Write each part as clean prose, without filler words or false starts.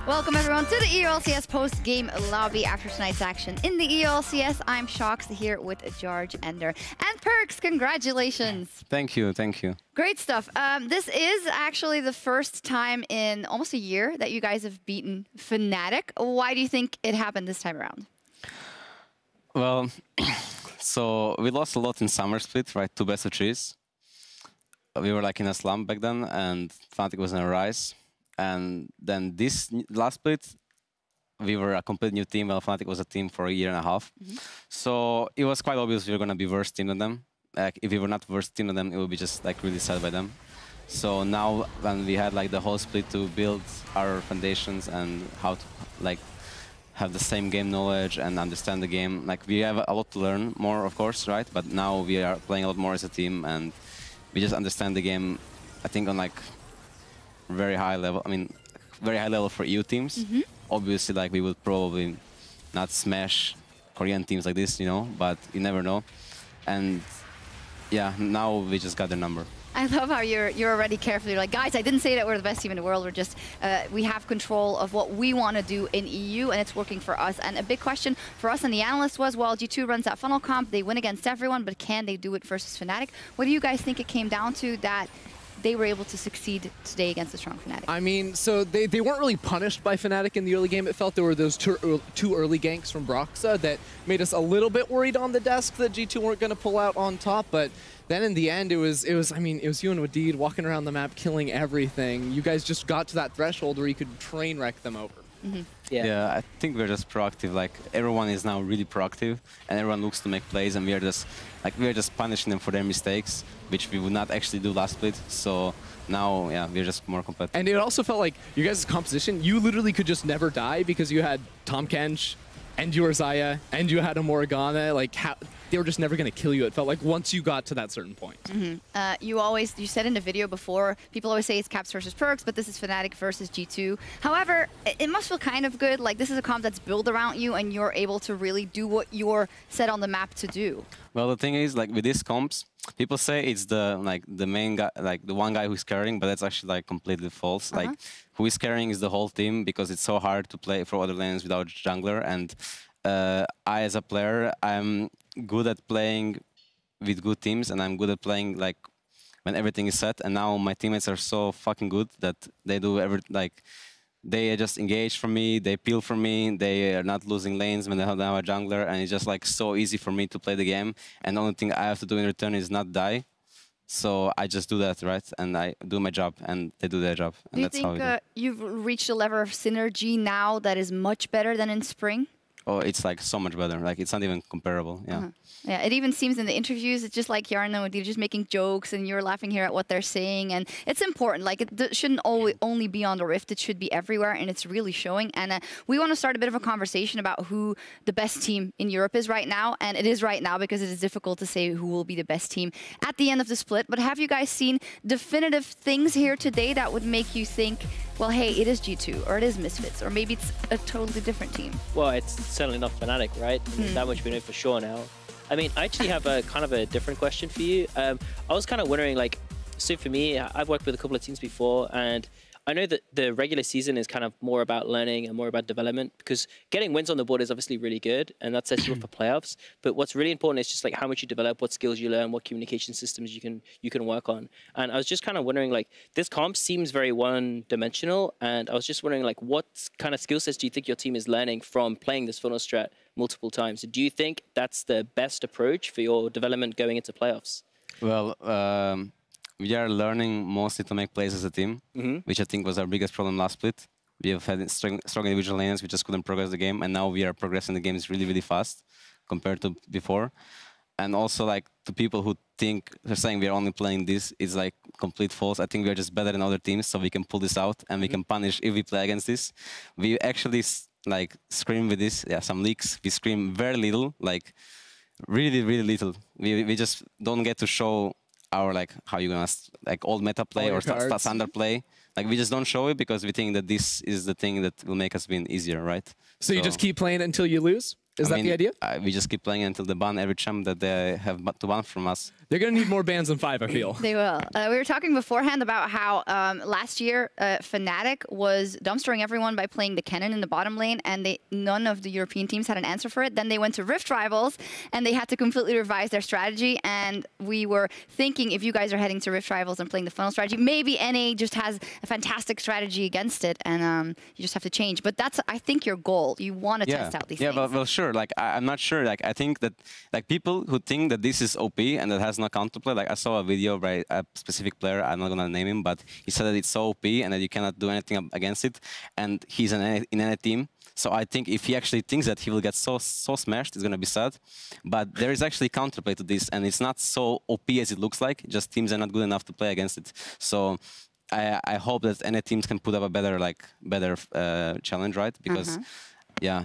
Welcome everyone to the ELCS post-game lobby after tonight's action. In the ELCS, I'm Shox here with George, Ender, and Perkz. Congratulations. Thank you, thank you. Great stuff. This is actually the first time in almost a year that you guys have beaten Fnatic. Why do you think it happened this time around? Well, so we lost a lot in summer split, right? 2 best of 3s. We were like in a slump back then, and Fnatic was in a rise. And then this last split, we were a complete new team, while Fnatic was a team for a year and a half. So it was quite obvious we were going to be worse team than them. Like, if we were not worse team than them, it would be just like really sad by them. So now when we had like the whole split to build our foundations and how to like have the same game knowledge and understand the game, like we have a lot to learn more, of course, right? But now we are playing a lot more as a team, and we just understand the game, I think, on like very high level. I mean, very high level for EU teams. Obviously, like we would probably not smash Korean teams like this, you know, but you never know. And yeah, now we just got their number. I love how you're already careful. You're like, guys, I didn't say that we're the best team in the world. We're just, we have control of what we want to do in EU, and it's working for us. And a big question for us and the analysts was, well, G2 runs that funnel comp. They win against everyone, but can they do it versus Fnatic? What do you guys think it came down to that they were able to succeed today against a strong Fnatic? I mean, so they weren't really punished by Fnatic in the early game. It felt there were those two early ganks from Broxa that made us a little bit worried on the desk that G2 weren't going to pull out on top. But then in the end, it was you and Wadid walking around the map, killing everything. You guys just got to that threshold where you could train wreck them over. Yeah, I think we're just proactive. Like everyone is now really proactive, and everyone looks to make plays, and we are just punishing them for their mistakes, which we would not actually do last split. So now, yeah, we're just more competitive. And it also felt like you guys' composition, you literally could just never die because you had Tom Kench and you were Zaya and you had a Morgana. Like they were just never going to kill you. It felt like once you got to that certain point. You said in the video before, people always say it's Caps versus Perkz, but this is Fnatic versus G2. However, it must feel kind of good. Like this is a comp that's built around you, and you're able to really do what you're set on the map to do. Well, the thing is, like with these comps, people say it's the main guy, like the one guy who's carrying, but that's actually like completely false. Like who is carrying is the whole team, because it's so hard to play for other lanes without jungler. And I, as a player, I'm good at playing with good teams, and I'm good at playing like when everything is set. And now my teammates are so fucking good that they do they just engage from me, they peel from me, they are not losing lanes when they have a jungler, and it's just like so easy for me to play the game. And the only thing I have to do in return is not die. So I just do that, right? And I do my job, and they do their job. And do you think you've reached a level of synergy now that is much better than in spring? Oh, it's like so much better. Like it's not even comparable. Yeah. Yeah, it even seems in the interviews, it's just like Yarno and they're just making jokes and you're laughing here at what they're saying. And it's important. Like it shouldn't only be on the Rift. It should be everywhere, and it's really showing. And we want to start a bit of a conversation about who the best team in Europe is right now. And it is right now because it is difficult to say who will be the best team at the end of the split. But have you guys seen definitive things here today that would make you think, well, hey, it is G2 or it is Misfits, or maybe it's a totally different team? Well, it's certainly not Fnatic, right? That much we know for sure now. I mean, I actually have a kind of a different question for you. I was kind of wondering, like, so for me, I've worked with a couple of teams before, and I know that the regular season is kind of more about learning and more about development, because getting wins on the board is obviously really good, and that sets you up for playoffs. But what's really important is just like how much you develop, what skills you learn, what communication systems you can work on. And I was just kind of wondering, like, this comp seems very one-dimensional, and I was just wondering, like, what kind of skill sets do you think your team is learning from playing this funnel strat multiple times? Do you think that's the best approach for your development going into playoffs? Well, we are learning mostly to make plays as a team, which I think was our biggest problem last split. We have had strong individual lanes, we just couldn't progress the game, and now we are progressing the games really, really fast compared to before. And also, like, to people who think they're saying we're only playing this, is like complete false. I think we're just better than other teams, so we can pull this out and we can punish if we play against this. We actually like scream with this, some leaks. We scream very little, like really, really little. We just don't get to show our like how you gonna like old meta play or standard play. Like we just don't show it because we think that this is the thing that will make us win easier, right? So you just keep playing until you lose? Is that the idea? We just keep playing until they ban every champ that they have to ban from us. They're going to need more bans than 5, I feel. They will. We were talking beforehand about how last year Fnatic was dumpstering everyone by playing the Kennen in the bottom lane, and none of the European teams had an answer for it. Then they went to Rift Rivals, and they had to completely revise their strategy. And we were thinking, if you guys are heading to Rift Rivals and playing the funnel strategy, maybe NA just has a fantastic strategy against it, and you just have to change. But that's, I think, your goal. You want to test out these things. Yeah, well, sure. Like, I'm not sure. Like, I think that like people who think that this is OP and that has no counterplay. Like, I saw a video by a specific player. I'm not gonna name him, but he said that it's so OP and that you cannot do anything against it. And he's in any team. So I think if he actually thinks that he will get so smashed, it's gonna be sad. But there is actually counterplay to this, and it's not so OP as it looks like. Just teams are not good enough to play against it. So I hope that any teams can put up a better challenge, right? Because yeah.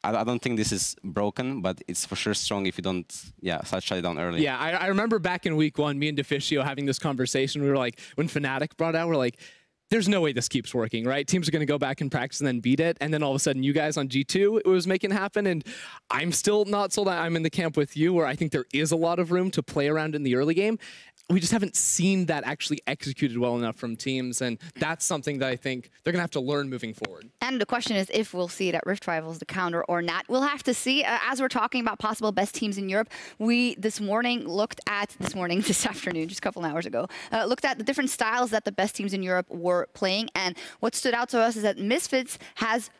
I don't think this is broken, but it's for sure strong if you don't, shut it down early. Yeah, I remember back in week 1, me and Deficio having this conversation. We were like, when Fnatic brought out, we're like, there's no way this keeps working, right? Teams are going to go back and practice and then beat it. And then all of a sudden, you guys on G2, it was making it happen. And I'm still not sold. I'm in the camp with you where I think there is a lot of room to play around in the early game. We just haven't seen that actually executed well enough from teams, and that's something that I think they're going to have to learn moving forward. And the question is if we'll see it at Rift Rivals, the counter or not. We'll have to see. As we're talking about possible best teams in Europe, we this afternoon, just a couple hours ago, looked at the different styles that the best teams in Europe were playing, and what stood out to us is that Misfits has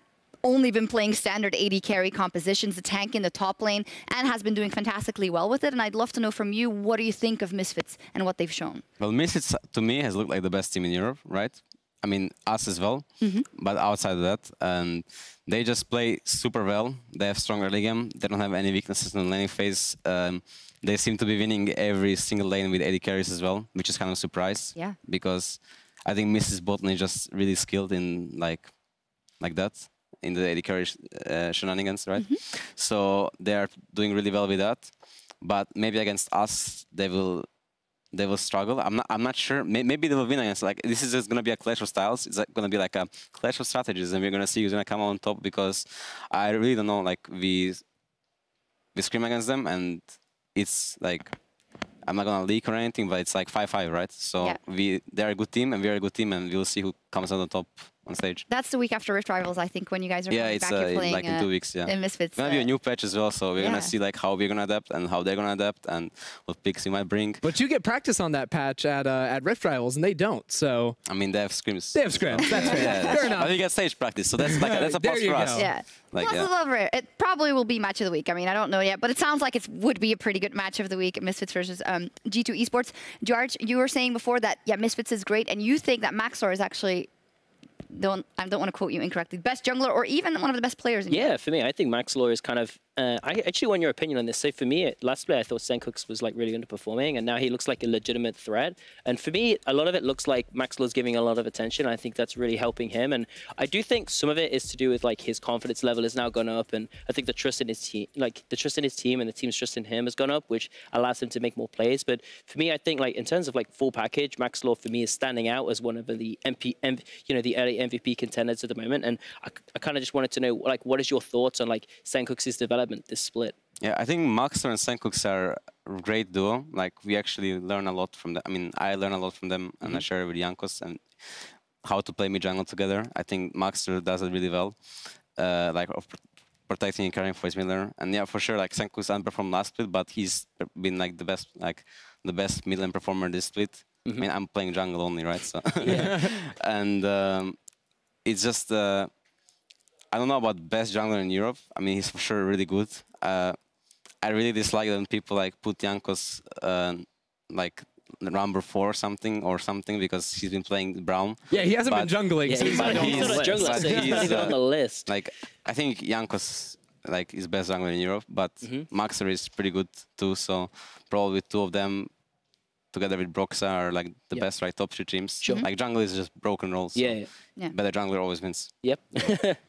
only been playing standard AD carry compositions, the tank in the top lane, and has been doing fantastically well with it. And I'd love to know from you, what do you think of Misfits and what they've shown? Well, Misfits, to me, has looked like the best team in Europe, right? I mean, us as well, but outside of that, they just play super well. They have strong early game. They don't have any weaknesses in the laning phase. They seem to be winning every single lane with AD carries as well, which is kind of a surprise. Yeah. Because I think Mrs. Botlane is just really skilled in like that. In the AD carry shenanigans, right? So they are doing really well with that. But maybe against us, they will struggle. I'm not sure. Maybe they will win against. Like, this is just gonna be a clash of styles. It's gonna be like a clash of strategies, and we're gonna see who's gonna come on top. Because I really don't know. Like, we scream against them, and it's like, I'm not gonna leak or anything, but it's like 5-5, right? So they're a good team, and we're a good team, and we'll see who comes on the top on stage. That's the week after Rift Rivals, I think, when you guys are coming back. You're playing like in 2 weeks. Yeah, in Misfits. It's gonna be a new patch as well, so we're gonna see like how we're gonna adapt and how they're gonna adapt and what picks we might bring. But you get practice on that patch at Rift Rivals, and they don't. So I mean, they have scrims. They have scrims. That's fair. Fair enough. But we get stage practice, so that's like that's a plus for us. Yeah. Like, it probably will be match of the week. I mean, I don't know yet, but it sounds like it would be a pretty good match of the week, Misfits versus G2 Esports. George, you were saying before that, Misfits is great, and you think that Maxor is actually, I don't want to quote you incorrectly, best jungler or even one of the best players in Europe. For me, I think Maxlor is kind of, I actually want your opinion on this. So for me, last play, I thought Sencooks was like really underperforming, and now he looks like a legitimate threat. And for me, a lot of it looks like Maxlor's giving a lot of attention. I think that's really helping him. And I do think some of it is to do with like his confidence level has now gone up, and I think the trust in his team, like the trust in his team and the team's trust in him has gone up, which allows him to make more plays. But for me, I think like in terms of like full package, Maxlor for me is standing out as one of the the early MVP contenders at the moment. And I kind of just wanted to know, like, what is your thoughts on like Sencooks' development this split? Yeah, I think Maxor and Sencooks are a great duo. Like, we actually learn a lot from them. I mean, I learn a lot from them, and I share it with Jankos and how to play mid-jungle together. I think Maxor does it really well, like of protecting and caring for his mid laner. And yeah, for sure, like Sencooks underperformed last split, but he's been like the best mid lane performer this split. I mean, I'm playing jungle only, right? So, and it's just. I don't know about best jungler in Europe. I mean, he's for sure really good. I really dislike when people like put Jankos like number 4 or something because he's been playing Brown. Yeah, he hasn't been jungling. So he's not on the list. Like, I think Jankos like is best jungler in Europe, but Maxor is pretty good too. So probably 2 of them together with Broxa are like the best, right? Top 3 teams. Sure. Like jungle is just broken roles. So better jungler always wins. Yep.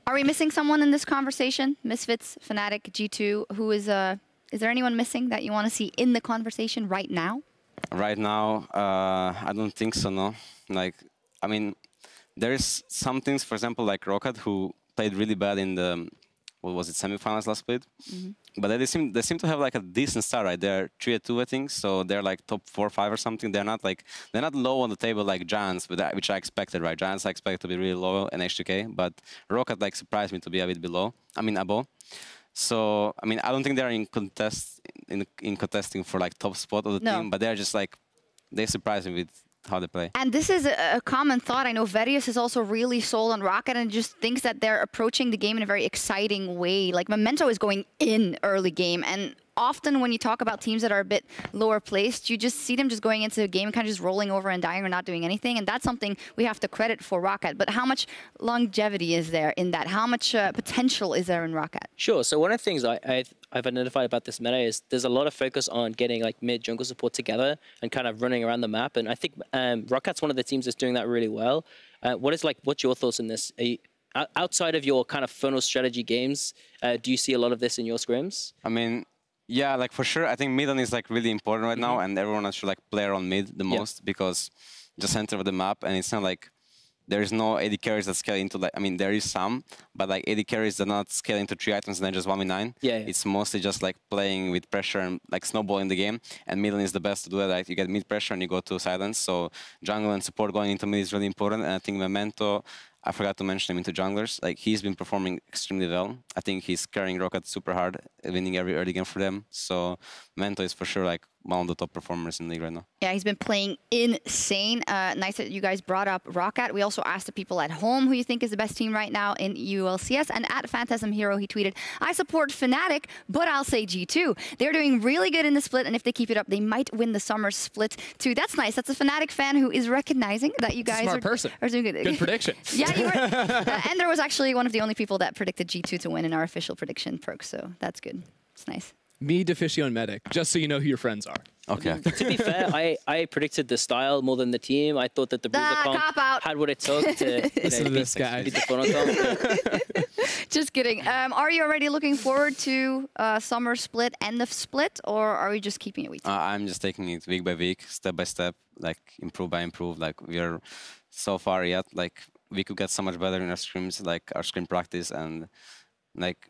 Are we missing someone in this conversation? Misfits, Fnatic, G2. Who is there anyone missing that you want to see in the conversation right now? Right now, I don't think so. No. Like, I mean, there is some things. For example, like Roccat, who played really bad in the what was it, semifinals last split. But they seem to have like a decent start, right? They're 3-2, I think, so they're like top 4 or 5 or something. They're not low on the table like Giants, which I expected, right? Giants I expect to be really low in H2K, but Roccat like surprised me to be a bit below. I mean above. So I mean I don't think they're in contesting for like top spot of the team, but they're just like they surprise me with how they play. And this is a common thought. I know Verius is also really sold on Roccat and just thinks that they're approaching the game in a very exciting way. Like Memento is going in early game, and often when you talk about teams that are a bit lower placed, you just see them just going into a game and kind of just rolling over and dying or not doing anything. And that's something we have to credit for Roccat. But how much longevity is there in that? How much potential is there in Roccat? Sure. So one of the things I've identified about this meta is there's a lot of focus on getting like mid jungle support together and kind of running around the map. And I think Rockat's one of the teams that's doing that really well. What's your thoughts on this? Outside of your kind of funnel strategy games, do you see a lot of this in your scrims? I mean, yeah, like for sure. I think mid is like really important right now, and everyone should like play around mid the most because the center of the map, and it's not like there is no AD carries that scale into like. I mean, there is some, but like AD carries that not scale into 3 items and then just 1v9. Yeah. It's mostly just like playing with pressure and like snowballing the game. And mid is the best to do it. Like you get mid pressure and you go to silence. So jungle and support going into mid is really important. And I think Memento, I forgot to mention him into junglers. Like he's been performing extremely well. I think he's carrying Roccat super hard, winning every early game for them. So Memento is for sure like one of the top performers in the league right now. Yeah, he's been playing insane. Nice that you guys brought up Roccat. We also asked the people at home who you think is the best team right now in ULCS. And at Phantasm Hero, he tweeted, I support Fnatic, but I'll say G2. They're doing really good in the split, and if they keep it up, they might win the summer split too. That's nice. That's a Fnatic fan who is recognizing that you guys are doing good. Good prediction. Yeah, you were. And there was actually one of the only people that predicted G2 to win in our official prediction, Perkz, so that's good. It's nice. Me, Deficio, and Medic, just so you know who your friends are. Okay. To be fair, I predicted the style more than the team. I thought that the Bruiser comp had what it took to Listen to this guy. beat the funnel comp. Just kidding. Are you already looking forward to summer split, end of split, or are we just keeping it week? I'm just taking it week by week, step by step, like improve by improve. Like we are so far yet, like we could get so much better in our scrims, like our scrim practice, and like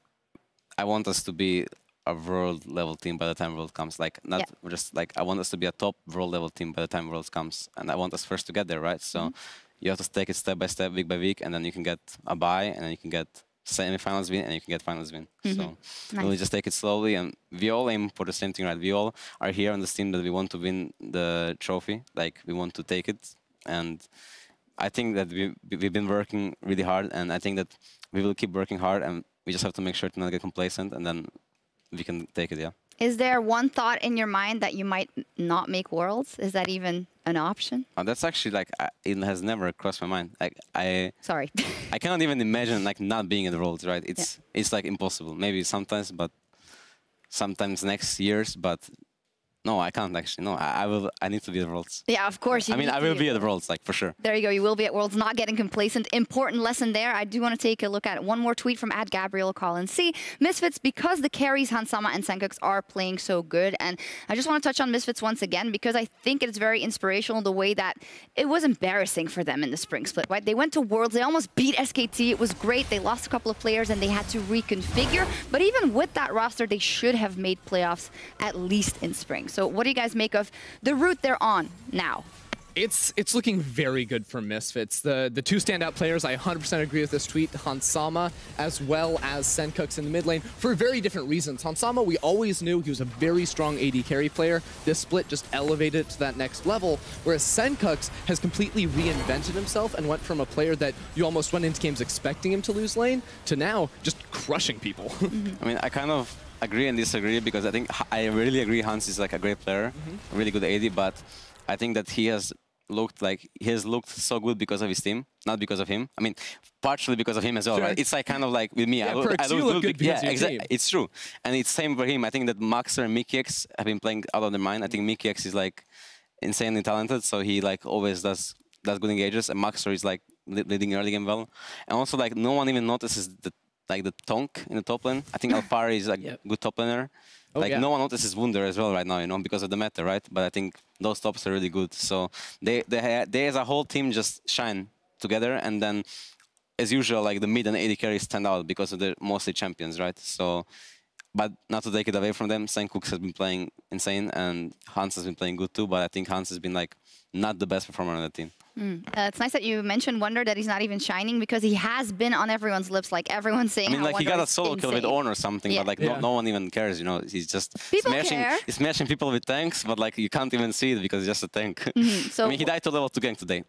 I want us to be a world level team by the time World comes. Like not just like I want us to be a top world level team by the time World comes, and I want us first to get there, right? So you have to take it step by step, week by week, and then you can get a bye, and then you can get semi-finals win, and you can get finals win. So we'll just take it slowly, and we all aim for the same thing, right? We all are here on this team that we want to win the trophy, like we want to take it, and I think that we've been working really hard, and I think that we will keep working hard, and we just have to make sure to not get complacent, and then we can take it, yeah. Is there one thought in your mind that you might not make Worlds? Is that even an option? That's actually like, it has never crossed my mind. Like Sorry. I cannot even imagine like not being in the Worlds, right? It's like impossible. Maybe sometimes, but sometimes next years, but no, I can't actually. No, I need to be at the Worlds. Yeah, of course. I mean, I will be at the Worlds, like for sure. There you go. You will be at Worlds, not getting complacent. Important lesson there. I do want to take a look at one more tweet from @Gabriel Collins. Misfits, because the carries Hansama and Senkux are playing so good. And I just want to touch on Misfits once again because I think it's very inspirational the way that it was embarrassing for them in the spring split, right? They went to Worlds. They almost beat SKT. It was great. They lost a couple of players and they had to reconfigure. But even with that roster, they should have made playoffs at least in spring. So what do you guys make of the route they're on now? It's looking very good for Misfits. The two standout players, I 100% agree with this tweet, Hansama as well as Senkux in the mid lane, for very different reasons. Hansama, we always knew he was a very strong AD carry player. This split just elevated it to that next level, whereas Senkux has completely reinvented himself and went from a player that you almost went into games expecting him to lose lane to now just crushing people. I mean, I kind of agree and disagree because I think I really agree Hans is like a great player, really good AD, but I think that he has looked so good because of his team, not because of him. I mean, partially because of him as well, right? It's like kind of like with me. Yeah, I look good because of your exactly. team. It's true, and it's same for him. I think that Maxer and MikiX have been playing out of their mind. I think MikiX is like insanely talented, so he like always does good engages, and Maxer is like leading early game well, and also like no one even notices the Tonk in the top lane. I think Alfari is like good top laner. No one notices Wunder as well right now, you know, because of the meta, right? But I think those tops are really good. So they as a whole team just shine together, and then as usual, like the mid and AD carries stand out because of they're mostly champions, right? So, but not to take it away from them, Sankooks has been playing insane, and Hans has been playing good too. But I think Hans has been like not the best performer on the team. It's nice that you mentioned Wonder, that he's not even shining, because he has been on everyone's lips. Like everyone's saying, I mean, like Wonder he got a is solo kill with insane. Ornn or something, but like no one even cares, you know. He's just smashing people with tanks, but like you can't even see it because it's just a tank. So I mean, he died to level 2 gank today.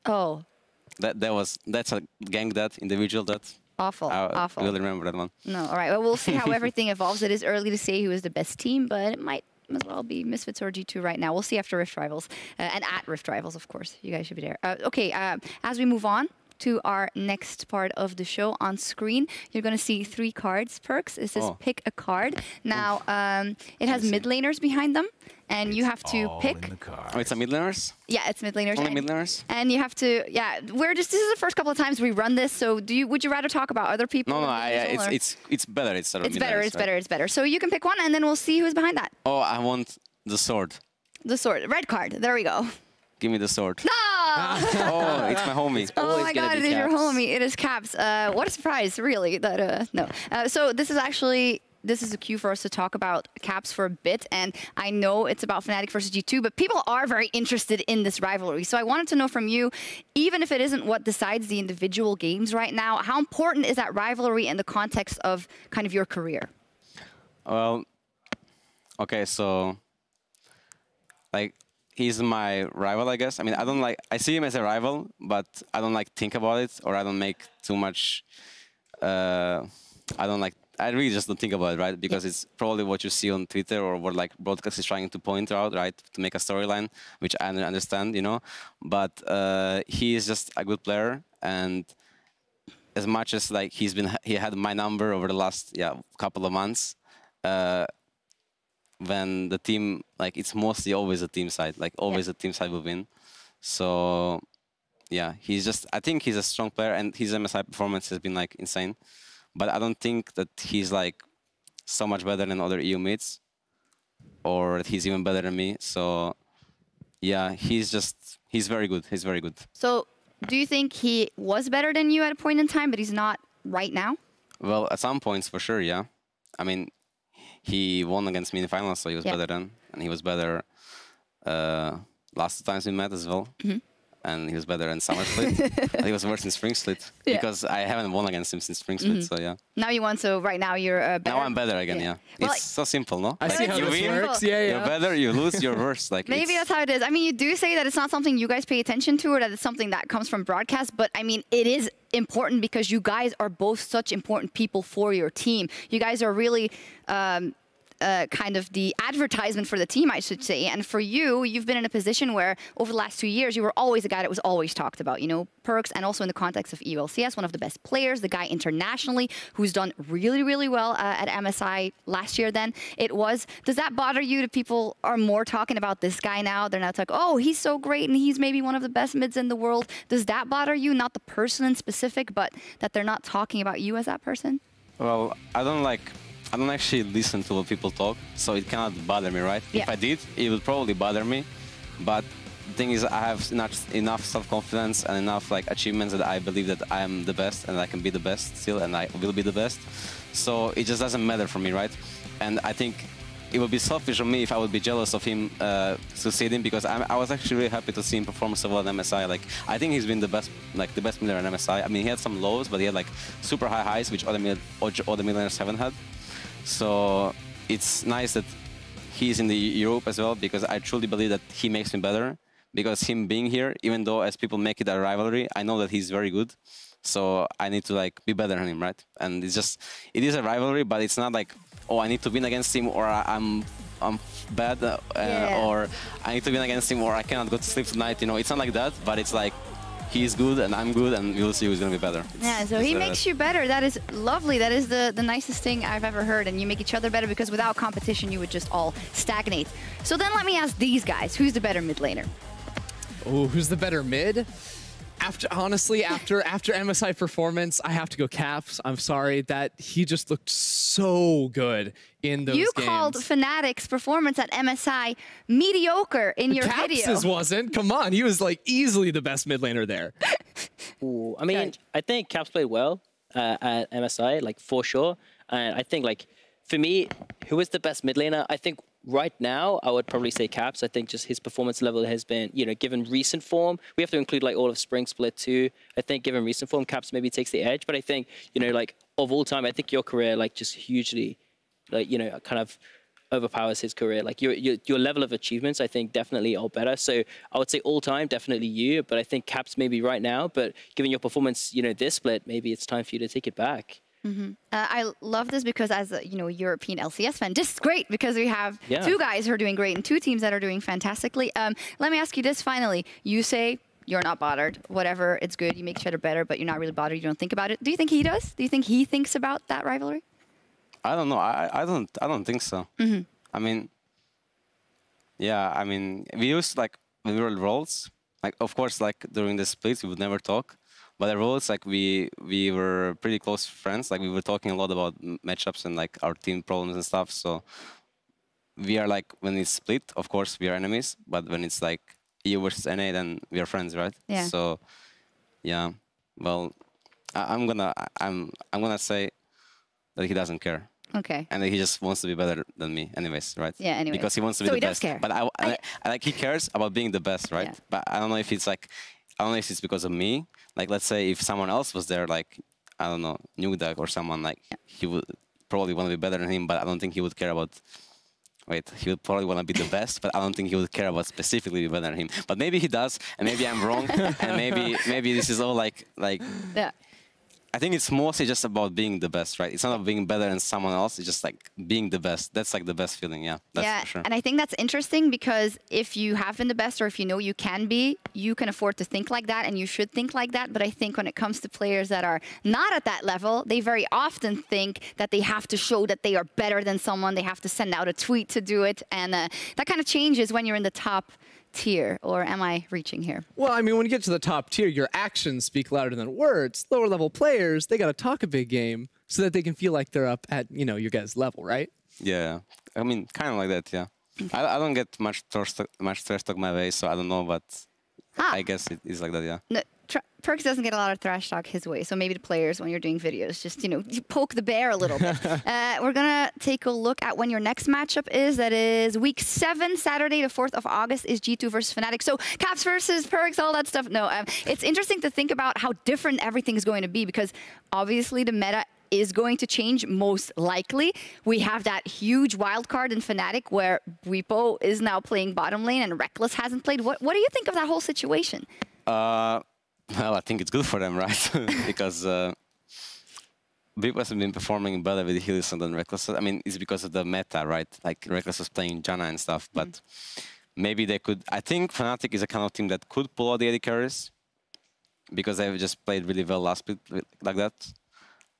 Oh. That's a gank that individual that. Awful. I really remember that one. No, all right. Well, we'll see how everything evolves. It is early to say who is the best team, but it might as well be Misfits or G2 right now. We'll see after Rift Rivals. And at Rift Rivals, of course. You guys should be there. Okay, as we move on to our next part of the show on screen, you're going to see 3 cards. Perkz, it says pick a card. Now, it has mid laners behind them, and you have to pick. Oh, it's a mid laners? Yeah, it's mid laners. Only mid laners? And you have to, this is the first couple of times we run this, so would you rather talk about other people? No, it's better. It's better. So you can pick one, and then we'll see who's behind that. Oh, I want the sword. The sword. Red card. There we go. Give me the sword. No! Oh, it's my homie. Oh my god, it is your homie. It is Caps. What a surprise, really. That no. So this is a cue for us to talk about Caps for a bit, and I know it's about Fnatic versus G2, but people are very interested in this rivalry. So I wanted to know from you, even if it isn't what decides the individual games right now, how important is that rivalry in the context of kind of your career? Well, okay, so like he's my rival, I guess. I mean, I see him as a rival, but I don't like think about it, or I don't make too much. I really just don't think about it, right? Because it's probably what you see on Twitter or what like broadcast is trying to point out, right? To make a storyline, which I understand, you know. But he is just a good player, and as much as like he had my number over the last couple of months. When the team, like, it's mostly always a team side, like always a team side will win. So yeah, I think he's a strong player, and his MSI performance has been like insane. But I don't think that he's like so much better than other EU mates, or that he's even better than me. So yeah, he's very good. He's very good. So do you think he was better than you at a point in time, but he's not right now? Well, at some points for sure, yeah. I mean, he won against me in the finals, so he was better then. And he was better last 2 times we met as well. And he was better in Summer Split. He was worse in Spring Split. Because I haven't won against him since Spring Split, so yeah. Now you won, so right now you're better. Now I'm better again, yeah. Well, it's so simple, no? I see how you this win, works. you're better, you lose, you're worse. Like, maybe that's how it is. I mean, you do say that it's not something you guys pay attention to, or that it's something that comes from broadcast, but I mean, it is important because you guys are both such important people for your team. You guys are really kind of the advertisement for the team, I should say. And for you, you've been in a position where over the last 2 years, you were always a guy that was always talked about, you know, Perkz, and also in the context of LCS, one of the best players, the guy internationally who's done really, really well at MSI last year then. Does that bother you that people are more talking about this guy now? They're not like, oh, he's so great and he's maybe one of the best mids in the world. Does that bother you? Not the person in specific, but that they're not talking about you as that person? Well, I don't actually listen to what people talk, so it cannot bother me, right? Yeah. If I did, it would probably bother me. But the thing is, I have enough self-confidence and enough like achievements that I believe that I am the best and I can be the best still, and I will be the best. So it just doesn't matter for me, right? And I think it would be selfish of me if I would be jealous of him succeeding, because I was actually really happy to see him perform so well at MSI. Like, I think he's been the best player in MSI. I mean, he had some lows, but he had like super high highs, which other millionaires haven't had. So it's nice that he's in the Europe as well, because I truly believe that he makes me better. Because him being here, even though as people make it a rivalry, I know that he's very good. So I need to like be better than him, right? And it is a rivalry, but it's not like, oh, I need to win against him, or I'm bad, or I need to win against him, or I cannot go to sleep tonight. You know, it's not like that, but it's like he's good and I'm good, and we'll see who's gonna be better. Yeah, so he makes you better. That is lovely. That is the nicest thing I've ever heard. And you make each other better, because without competition, you would just all stagnate. So then let me ask these guys, who's the better mid laner? Oh, who's the better mid? Honestly, after MSI performance, I have to go Caps. I'm sorry, that he just looked so good in those games. You called Fnatic's performance at MSI mediocre in your video. Caps' wasn't. Come on, he was like easily the best mid laner there. Ooh, I mean, I think Caps played well at MSI, like for sure. And I think like for me, who is the best mid laner? I think right now I would probably say Caps. I think just his performance level has been, you know, given recent form. We have to include like all of Spring Split too. I think given recent form, Caps maybe takes the edge. But I think, you know, like of all time, I think your career like just hugely, like, you know, kind of overpowers his career. Like your level of achievements, I think definitely are better. So I would say all time, definitely you. But I think Caps maybe right now. But given your performance, you know, this split, maybe it's time for you to take it back. I love this because as a European LCS fan, this is great because we have two guys who are doing great and two teams that are doing fantastically. Let me ask you this finally. You say you're not bothered. Whatever, it's good. You make each other better, but you're not really bothered. You don't think about it. Do you think he does? Do you think he thinks about that rivalry? I don't know. I don't think so. I mean, yeah. I mean, we used like when we were roles. Like of course, like during the splits, we would never talk. But the roles, like we were pretty close friends. Like we were talking a lot about matchups and like our team problems and stuff. So we are like when it's split, of course we are enemies. But when it's like EU versus NA, then we are friends, right? Yeah. So yeah. Well, I'm gonna say that he doesn't care. Okay. And he just wants to be better than me, anyways, right? Yeah. Anyway. Because he wants to be the best. Care. But I like he cares about being the best, right? Yeah. But I don't know if it's like. I don't know if it's because of me. Like, let's say if someone else was there, like, I don't know, Nukeduck or someone, like, he would probably want to be better than him, but I don't think he would care about... Wait, he would probably want to be the best, but I don't think he would care about specifically be better than him. But maybe he does, and maybe I'm wrong, and maybe this is all like... Yeah. I think it's mostly just about being the best, right? It's not about being better than someone else. It's just like being the best. That's like the best feeling, yeah. That's for sure. And I think that's interesting because if you have been the best or if you know you can be, you can afford to think like that and you should think like that. But I think when it comes to players that are not at that level, they very often think that they have to show that they are better than someone. They have to send out a tweet to do it. And that kind of changes when you're in the top tier, or am I reaching here? Well, I mean, when you get to the top tier, your actions speak louder than words. Lower level players, they got to talk a big game so that they can feel like they're up at, you know, your guys' level, right? Yeah, I mean, kind of like that, yeah. I don't get much trash talk my way, so I don't know, but I guess it is like that, yeah. No, Perkz doesn't get a lot of trash talk his way, so maybe the players, when you're doing videos, just, you know, you poke the bear a little bit. We're going to take a look at when your next matchup is. That is week 7, Saturday, the 4th of August, is G2 versus Fnatic. So Caps versus Perkz, all that stuff. No, it's interesting to think about how different everything is going to be because obviously the meta is going to change most likely. We have that huge wild card in Fnatic where Bwipo is now playing bottom lane and Reckless hasn't played. What do you think of that whole situation? Well, I think it's good for them, right? Because Bwipo has been performing better with Hillsong than Reckless. I mean, it's because of the meta, right? Like Reckless was playing Janna and stuff, but maybe they could. I think Fnatic is a kind of team that could pull out the AD carries because they've just played really well last split like that.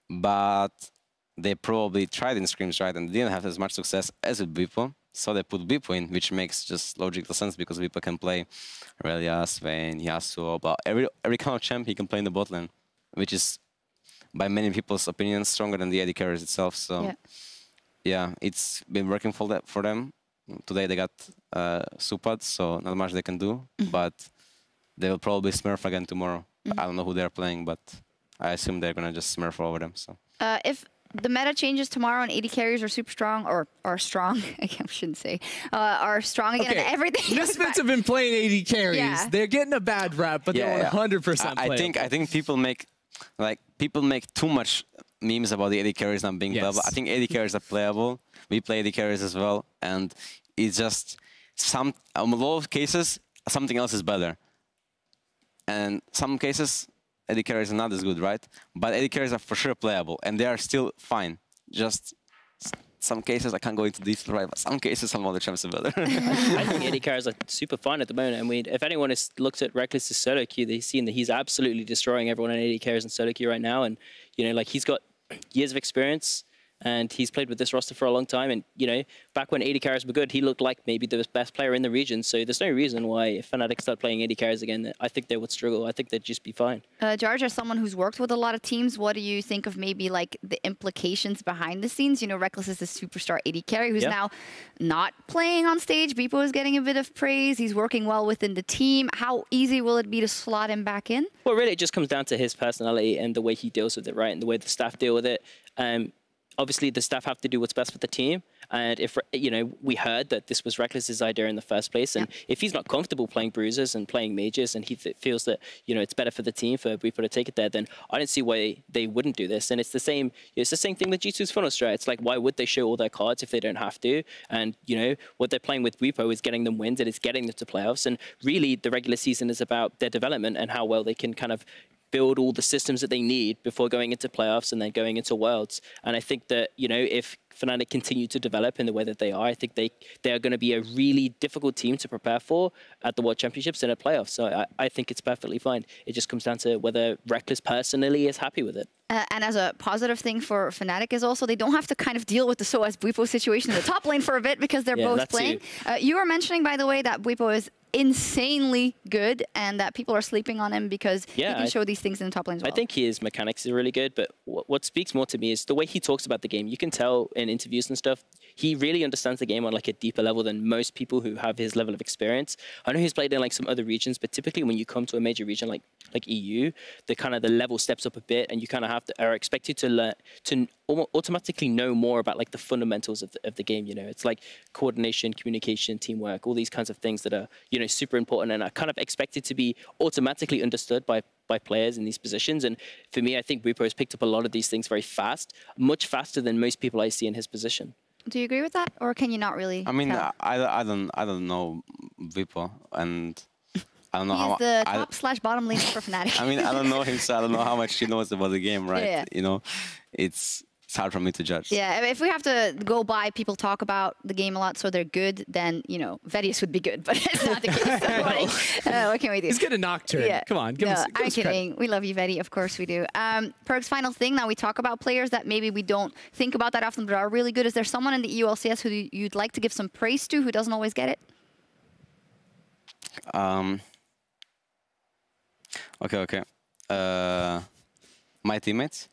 But they probably tried in scrims, right? And didn't have as much success as with Bwipo. So they put Bwipo in, which makes just logical sense because Bwipo can play Relia, Swain, Yasuo, but every kind of champ he can play in the bot lane, which is, by many people's opinions, stronger than the AD carries itself. So, yeah, it's been working for them. Today they got Supad, so not much they can do, but they will probably smurf again tomorrow. I don't know who they're playing, but I assume they're going to just smurf over them. So if the meta changes tomorrow and AD carries are super strong, or are strong, I shouldn't say, are strong again, and everything. Misfits have been playing AD carries. Yeah. They're getting a bad rap, but they're 100% playable. I think people make too much memes about the AD carries not being playable. I think AD carries are playable. We play AD carries as well, and it's just in a lot of cases something else is better, and some cases AD carries are not as good, right? But AD carries are for sure playable, and they are still fine. Just some cases, I can't go into detail, right? But some cases, some other champs are better. I think AD carries are super fun at the moment. I mean, if anyone has looked at Reckless's solo queue, they've seen that he's absolutely destroying everyone in AD carries and solo queue right now. And, you know, like he's got years of experience. And he's played with this roster for a long time. And, you know, back when AD carries were good, he looked like maybe the best player in the region. So there's no reason why if Fnatic start playing AD carries again, I think they would struggle. I think they'd just be fine. George, as someone who's worked with a lot of teams, what do you think of maybe like the implications behind the scenes? You know, Reckless is the superstar AD carry who's now not playing on stage. Beepo is getting a bit of praise. He's working well within the team. How easy will it be to slot him back in? Well, really, it just comes down to his personality and the way he deals with it, right? And the way the staff deal with it. Obviously, the staff have to do what's best for the team. And if, you know, we heard that this was Reckless's idea in the first place. And if he's not comfortable playing bruisers and playing mages and he feels that, you know, it's better for the team for Beepo to take it there, then I don't see why they wouldn't do this. And it's the same thing with G2's funnel strat. It's like, why would they show all their cards if they don't have to? And, you know, what they're playing with Beepo is getting them wins and it's getting them to playoffs. And really, the regular season is about their development and how well they can kind of build all the systems that they need before going into playoffs and then going into Worlds. And I think that, you know, if Fnatic continue to develop in the way that they are, I think they are going to be a really difficult team to prepare for at the World Championships and at playoffs. So I think it's perfectly fine. It just comes down to whether Reckless personally is happy with it. And as a positive thing for Fnatic is also they don't have to kind of deal with the SOAS Beepo situation in the top lane for a bit because they're both playing. You were mentioning, by the way, that Beepo is insanely good and that people are sleeping on him because he can show these things in the top lane as well. I think his mechanics are really good, but what speaks more to me is the way he talks about the game. You can tell in interviews and stuff, he really understands the game on like a deeper level than most people who have his level of experience. I know he's played in like some other regions, but typically when you come to a major region like EU, the level steps up a bit and you kind of are expected to learn to automatically know more about like the fundamentals of the game. You know, it's like coordination, communication, teamwork, all these kinds of things that are, you know, super important and are kind of expected to be automatically understood by players in these positions. And for me, I think Beepo has picked up a lot of these things very fast, much faster than most people I see in his position. Do you agree with that, or can you not really? I mean, I don't know Beepo, and I don't know He's the top/bottom laner for Fnatic. I mean, I don't know him, so I don't know how much he knows about the game, right? Yeah. You know, it's hard for me to judge. Yeah, if we have to go by people talk about the game a lot, so they're good, then, you know, Vedius would be good, but it's not the case. So what can we do? He's good at Nocturne. Yeah. Come on, give us I'm kidding. We love you, Vedi. Of course we do. Perkz, final thing. Now we talk about players that maybe we don't think about that often, but are really good. Is there someone in the EU LCS who you'd like to give some praise to who doesn't always get it? Okay. My teammates?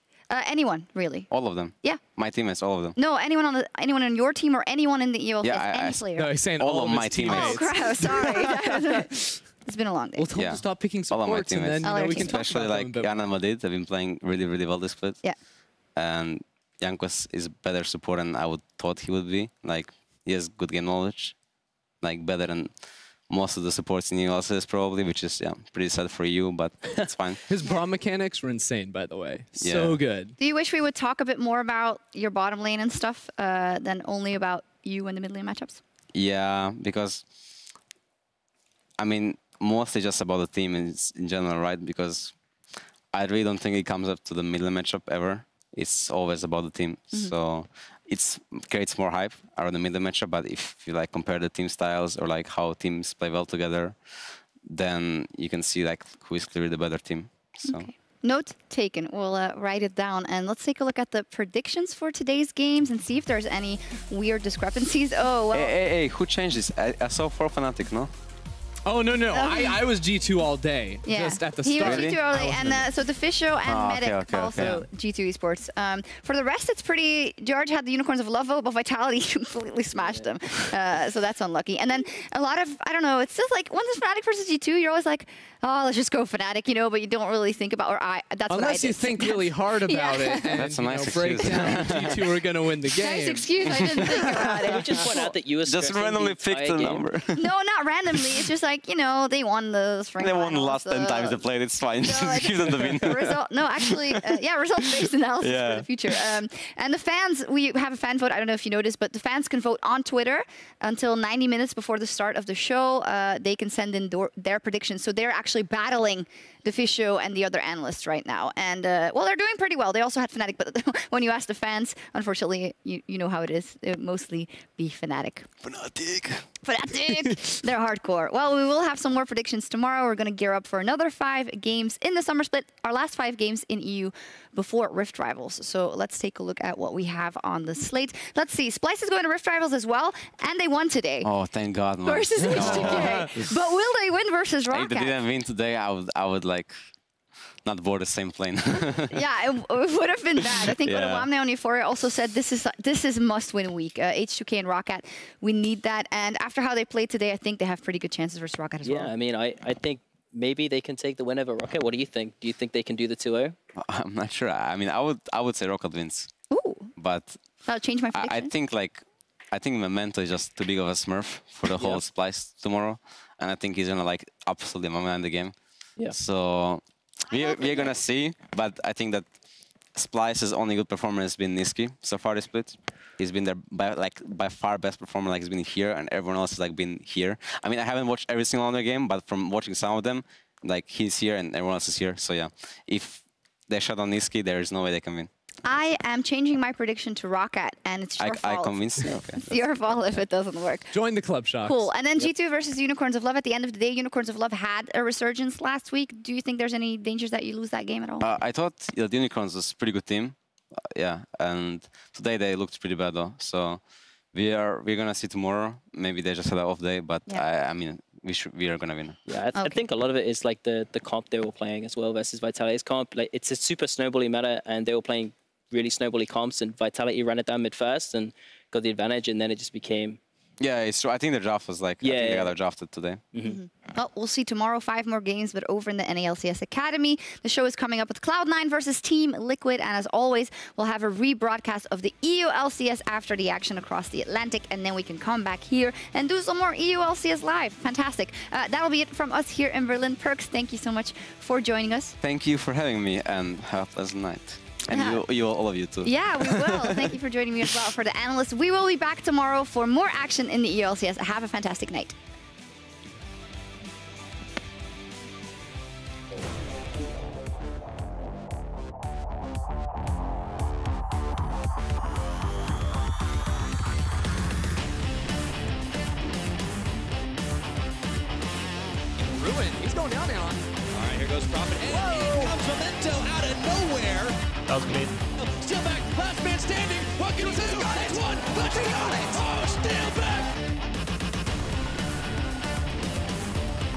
Anyone, really. All of them? Yeah. My teammates, all of them? No, anyone on your team or anyone in the ELCS, any player. No, he's saying all of my teammates. Oh, crap, sorry. It's been a long day. We'll tell him to stop picking supports and then, you know, we can talk especially about like Jan and Madrid have been playing really, really well this split. Yeah. And Jankos is better support than I would thought he would be. Like, he has good game knowledge. Like, better than most of the supports in the LCS probably, which is pretty sad for you, but it's fine. His braum mechanics were insane, by the way. So good. Do you wish we would talk a bit more about your bottom lane and stuff than only about you and the mid lane matchups? Yeah, because, I mean, mostly just about the team in general, right? Because I really don't think it comes up to the mid lane matchup ever. It's always about the team. So it creates more hype around the middle matchup, but if you like compare the team styles or like how teams play well together, then you can see like who is clearly the better team. So. Okay. Note taken. We'll write it down and let's take a look at the predictions for today's games and see if there's any weird discrepancies. Oh, well. Hey, who changed this? I saw 4 Fnatic, no? Oh, no. I was G2 all day. Yeah. Just at the He start. was G2 all day. And so the Fisho and Medic also G2 esports. For the rest, it's pretty... George had the Unicorns of Lovo, but Vitality completely smashed them. So that's unlucky. And then a lot of... I don't know. It's just like, when it's Fnatic versus G2, you're always like, oh, let's just go Fnatic, you know, but you don't really think about... That's what I Unless you think really hard about it and that's a nice break down G2 are going to win the game. Nice excuse. I didn't think about it. Can we just point out that you were just randomly picked a number. No, not randomly. It's just like, you know, they won the spring. They won the last 10 times they played. It's fine. Just give them the win. No, actually, results-based analysis for the future. And the fans, we have a fan vote. I don't know if you noticed, but the fans can vote on Twitter until 90 minutes before the start of the show. They can send in their predictions. So they're actually actually battling the Fisho and the other analysts right now. And, well, they're doing pretty well. They also had Fnatic, but when you ask the fans, unfortunately, you know how it is. It would mostly be Fnatic. Fnatic. They're hardcore. Well, we will have some more predictions tomorrow. We're going to gear up for another 5 games in the summer split, our last 5 games in EU before Rift Rivals. So let's take a look at what we have on the slate. Let's see. Splyce is going to Rift Rivals as well, and they won today. Oh, thank God, man. Versus H2K. But will they win versus Roccat? If they didn't win today, I would like not board the same plane. Yeah, it would have been bad. I think Wamne on Euphoria also said this is must-win week. H2K and Roccat, we need that. And after how they played today, I think they have pretty good chances versus Roccat as well. Yeah, I mean, I think maybe they can take the win over Roccat. What do you think? Do you think they can do the 2-0? I'm not sure. I mean, I would say Roccat wins. Ooh. But That'll change my prediction. I think Memento is just too big of a smurf for the whole Splyce tomorrow, and I think he's gonna like absolutely moment the game. Yeah. So we're gonna see, but I think that Splyce's only good performer has been Niski so far this split. He's been there by far best performer. Like he's been here, and everyone else has like been here. I mean, I haven't watched every single other game, but from watching some of them, like he's here and everyone else is here. So yeah, if they shut on Niski, there is no way they can win. I am changing my prediction to Roccat, and it's your fault. I convinced you? Okay. It's your fault if it doesn't work. Join the club, Shocks. Cool. And then G2 versus Unicorns of Love. At the end of the day, Unicorns of Love had a resurgence last week. Do you think there's any dangers that you lose that game at all? I thought the Unicorns was a pretty good team. Yeah, and today they looked pretty bad though. So we're gonna see tomorrow. Maybe they just had an off day, but I mean we are gonna win. Yeah, I think a lot of it is like the comp they were playing as well versus Vitality's comp. Like it's a super snowbally meta, and they were playing really snowbally comps, and Vitality ran it down mid first and got the advantage, and then it just became. Yeah, it's true. I think the draft was like, I think they got drafted today. Well, we'll see tomorrow 5 more games, but over in the NALCS Academy. The show is coming up with Cloud9 versus Team Liquid, and as always, we'll have a rebroadcast of the EU LCS after the action across the Atlantic, and then we can come back here and do some more EU LCS live. Fantastic. That'll be it from us here in Berlin. Perkz, thank you so much for joining us. Thank you for having me, and have a pleasant night. And you all of you too. Yeah, we will. Thank you for joining me as well. For the analysts, we will be back tomorrow for more action in the ELCS. Have a fantastic night. Ruin, he's going down now. All right, here goes Prophet. And in comes Memento out of nowhere. That was clean. Still back, last man standing. What can he do? That's one, but he got it. Oh, still back.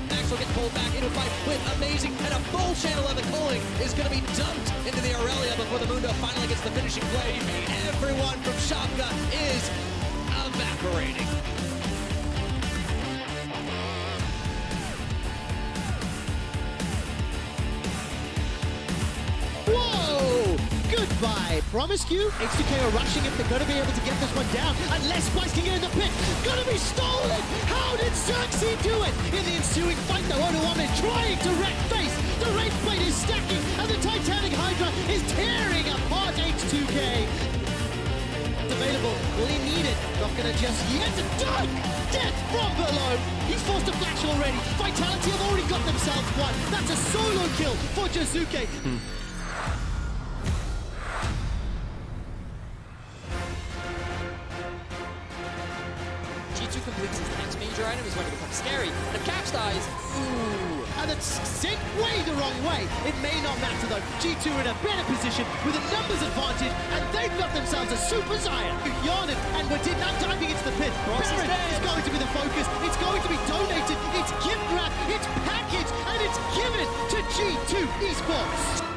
Max will get pulled back into a fight with Amazing, and a full channel of the culling is going to be dumped into the Aurelia before the Mundo finally gets the finishing play. Everyone from Shopka is evaporating. Whoa! Goodbye. Promised you, H2K are rushing if they're going to be able to get this one down. Unless Splyce can get in the pit. Gonna be stolen! How did Xerxes do it? In the ensuing fight, though, Onuame trying to wreck face. The Wraith Blade is stacking, and the Titanic Hydra is tearing apart H2K. It's available. Will he need it? Not gonna just yet. Done! Death from below. He's forced a flash already. Vitality have already got themselves one. That's a solo kill for Jazuke. G2 completes his next major item is going to become scary. And if Caps dies, ooh. And it's sent way the wrong way. It may not matter though. G2 are in a better position with a numbers advantage, and they've got themselves a super Zion. Yarnin and Wadid now diving into the pit. Baron is going to be the focus. It's going to be donated. It's gift wrap. It's packaged, and it's given to G2 Esports.